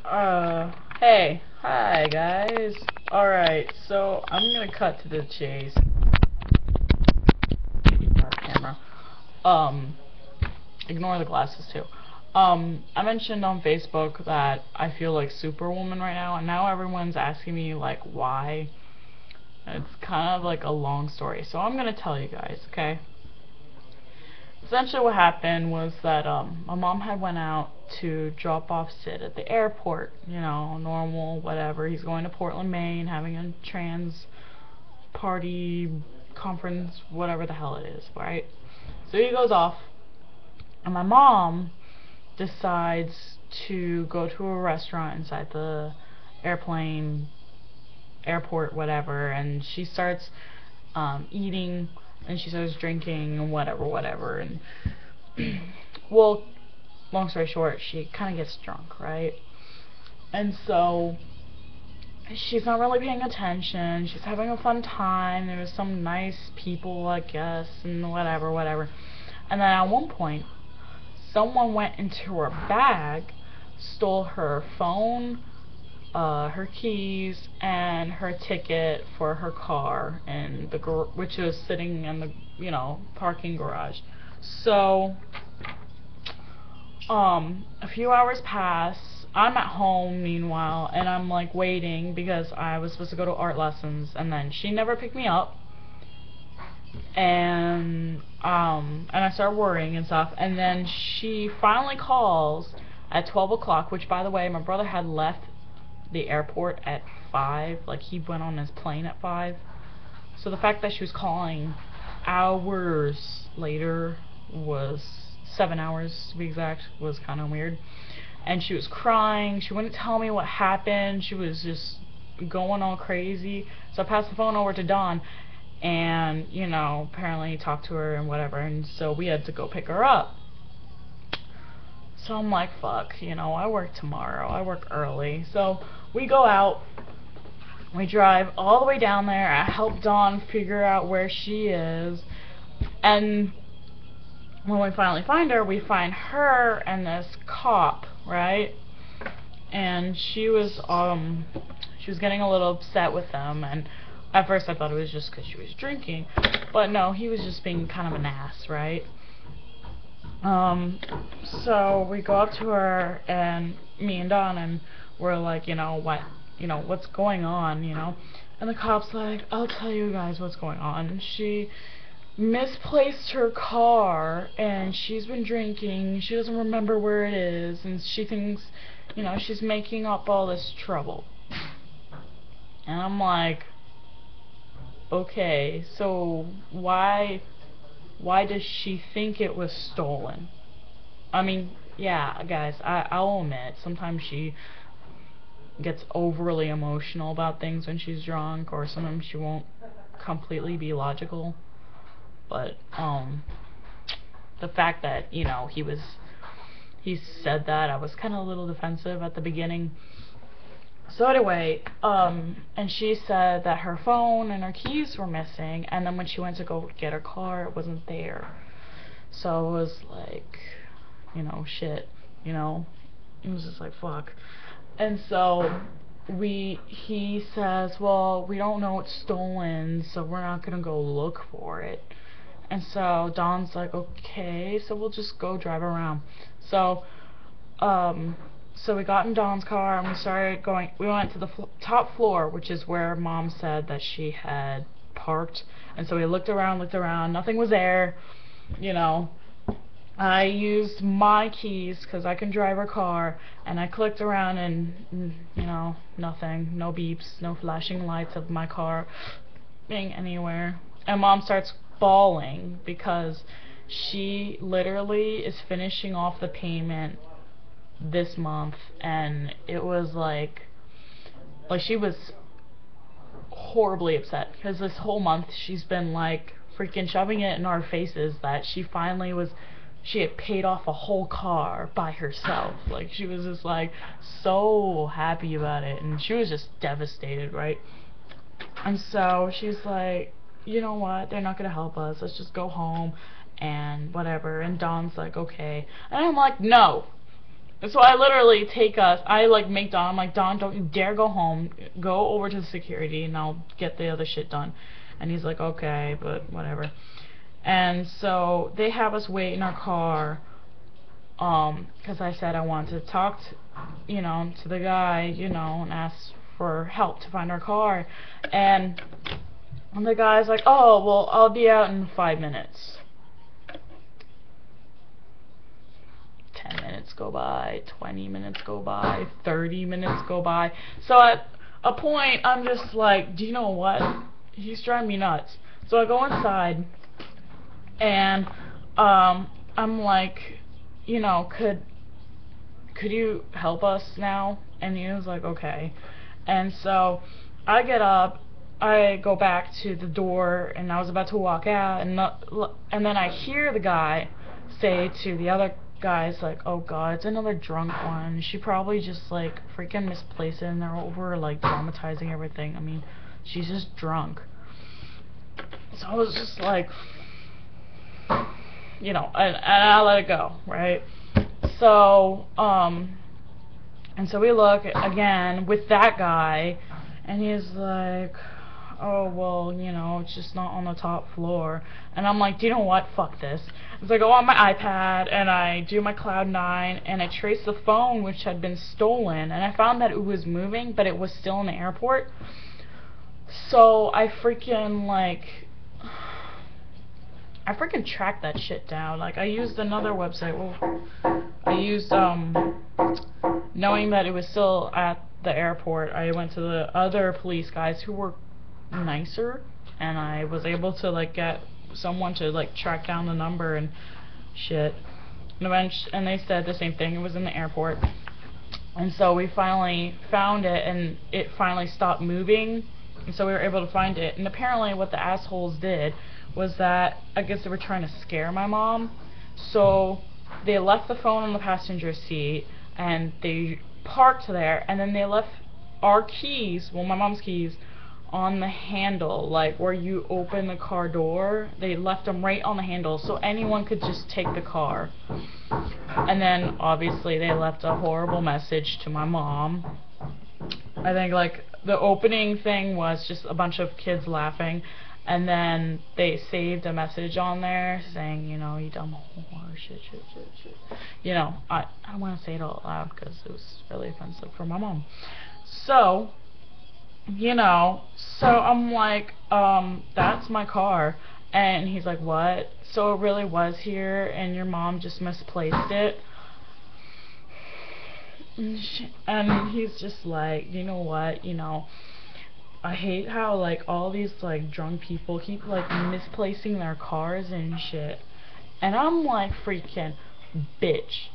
Hey, hi guys. Alright, so I'm gonna cut to the chase. Camera. Ignore the glasses too. I mentioned on Facebook that I feel like Superwoman right now, and now everyone's asking me like why. It's kind of like a long story, so I'm gonna tell you guys, okay? Essentially what happened was that my mom had went out to drop off Sid at the airport, you know, normal, whatever. He's going to Portland, Maine, having a trans party, conference, whatever the hell it is, right? So he goes off, and my mom decides to go to a restaurant inside the airplane, airport, whatever, and she starts eating, and she starts drinking, and whatever, and well, long story short, she kind of gets drunk, right? And so she's not really paying attention. She's having a fun time. There was some nice people, I guess, and whatever. And then at one point, someone went into her bag, stole her phone, her keys, and her ticket for her car, and which was sitting in the, you know, parking garage. So a few hours pass. I'm at home meanwhile, and I'm like waiting because I was supposed to go to art lessons, and then she never picked me up, and I started worrying and stuff, and then she finally calls at 12 o'clock, which, by the way, my brother had left the airport at 5, like he went on his plane at 5, so the fact that she was calling hours later, was 7 hours to be exact, was kind of weird. And she was crying, she wouldn't tell me what happened, she was just going all crazy. So I passed the phone over to Dawn, and, you know, apparently talked to her and whatever, and so we had to go pick her up. So I'm like, fuck, you know, I work tomorrow, I work early. So we go out, we drive all the way down there, I help Dawn figure out where she is, and when we finally find her, we find her and this cop, right? And she was getting a little upset with them, and at first I thought it was just because she was drinking, but no, he was just being kind of an ass, right? So we go up to her, and me and Dawn, and we're like, you know, what's going on, you know? And the cop's like, I'll tell you guys what's going on. She misplaced her car, and she's been drinking, she doesn't remember where it is, and she thinks, you know, she's making up all this trouble. And I'm like, okay, so why does she think it was stolen? I mean, yeah, guys, I'll admit, sometimes she gets overly emotional about things when she's drunk, or sometimes she won't completely be logical. But the fact that, you know, he said that, I was kind of a little defensive at the beginning. So anyway, and she said that her phone and her keys were missing, and then when she went to go get her car, it wasn't there. So it was like, you know, shit, you know, it was just like, fuck. And so he says, well, we don't know it's stolen, so we're not gonna go look for it. And so Dawn's like, okay, so we'll just go drive around. So we got in Dawn's car, and we started going. We went to the top floor, which is where Mom said that she had parked. And so we looked around, nothing was there, you know. I used my keys because I can drive her car, and I clicked around, and you know, nothing, no beeps, no flashing lights of my car being anywhere. And Mom starts bawling because she literally is finishing off the payment this month, and it was like she was horribly upset because this whole month she's been like freaking shoving it in our faces that she had paid off a whole car by herself. Like, she was just like so happy about it, and she was just devastated, right? And so she's like, you know what, they're not gonna help us, let's just go home and whatever. And Dawn's like, okay. And I'm like, no, And so I literally take us, I like make Don, I'm like, Don, don't you dare go home, go over to the security and I'll get the other shit done. And he's like, okay, but whatever. And so they have us wait in our car, because I said I wanted to talk to, to the guy, and ask for help to find our car. And the guy's like, oh, well, I'll be out in 5 minutes. 10 minutes go by, 20 minutes go by, 30 minutes go by. So at a point, I'm just like, do you know what? He's driving me nuts. So I go inside, and I'm like, could you help us now? And he was like, okay. And so I get up, I go back to the door, and I was about to walk out, and then I hear the guy say to the other guys, like, oh god, it's another drunk one. She probably just like freaking misplaced it, and they're over like traumatizing everything. I mean, she's just drunk. So I was just like, and I let it go, right? So, and so we look again with that guy, and he's like, oh, well, it's just not on the top floor. And I'm like, do you know what? Fuck this. So I go on my iPad, and I do my Cloud9, and I trace the phone, which had been stolen, and I found that it was moving, but it was still in the airport. So I freaking, tracked that shit down. Like, I used another website. Well, I used, knowing that it was still at the airport, I went to the other police guys who were nicer, and I was able to like get someone to like track down the number and shit, and they said the same thing, it was in the airport. And so we finally found it, and it finally stopped moving, and so we were able to find it. And apparently what the assholes did was that, I guess they were trying to scare my mom, so they left the phone on the passenger seat, and they parked there, and then they left our keys, well, my mom's keys, on the handle, like where you open the car door. They left them right on the handle, so anyone could just take the car. And then obviously they left a horrible message to my mom. I think like the opening thing was just a bunch of kids laughing, and then they saved a message on there saying, you dumb whore, shit. I don't want to say it out loud because it was really offensive for my mom. So so I'm like, that's my car. And he's like, what? So it really was here, and your mom just misplaced it? And he's just like, you know what, I hate how, like, all these, like, drunk people keep, like, misplacing their cars and shit. And I'm like, freaking bitch.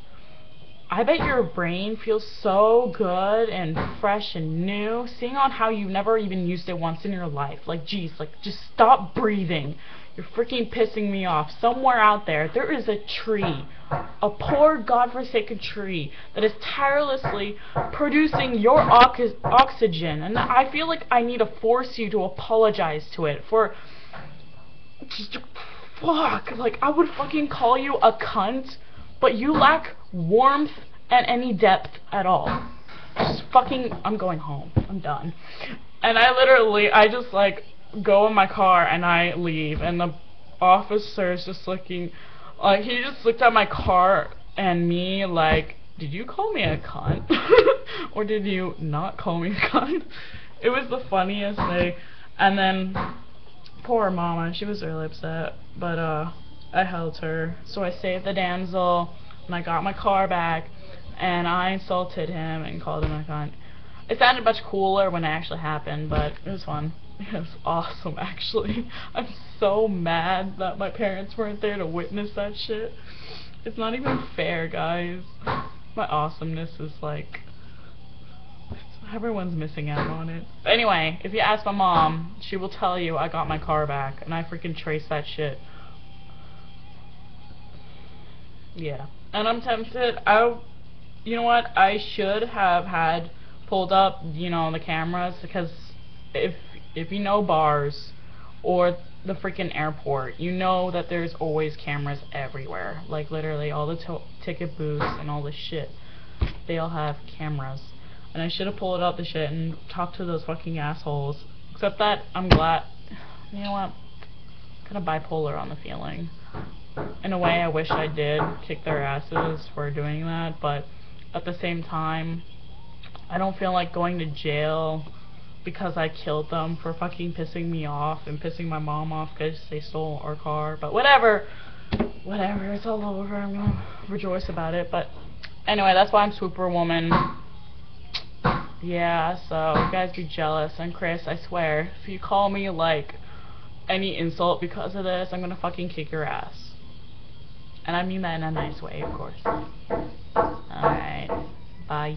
I bet your brain feels so good and fresh and new, seeing on how you've never even used it once in your life. Like, geez, like, just stop breathing. You're freaking pissing me off. Somewhere out there is a tree, a poor godforsaken tree, that is tirelessly producing your oxygen. And I feel like I need to force you to apologize to it for... Fuck, like, I would fucking call you a cunt, but you lack warmth and any depth at all. Just fucking, I'm going home. I'm done. And I just like go in my car and I leave, and the officer is just looking, like, he just looked at my car and me like, did you call me a cunt? Or did you not call me a cunt? It was the funniest thing. And then poor mama, she was really upset, but I held her. So I saved the damsel, and I got my car back, and I insulted him and called him a cunt. It sounded much cooler when it actually happened, but it was fun. It was awesome, actually. I'm so mad that my parents weren't there to witness that shit. It's not even fair, guys. My awesomeness is like... everyone's missing out on it. Anyway, if you ask my mom, she will tell you I got my car back, and I freaking traced that shit. Yeah. And I'm tempted, you know what, I should have had pulled up, the cameras, because if you know bars or the freaking airport, you know that there's always cameras everywhere. Like, literally, all the ticket booths and all this shit. they all have cameras. And I should have pulled out the shit and talked to those fucking assholes. Except that I'm glad, you know what, kind of bipolar on the feeling. In a way, I wish I did kick their asses for doing that, but at the same time, I don't feel like going to jail because I killed them for fucking pissing me off and pissing my mom off because they stole our car. But whatever, it's all over. I'm gonna rejoice about it. But anyway, that's why I'm Superwoman. Yeah, so you guys be jealous. And Chris, I swear, if you call me like any insult because of this, I'm gonna fucking kick your ass. And I mean that in a nice way, of course. Alright, bye.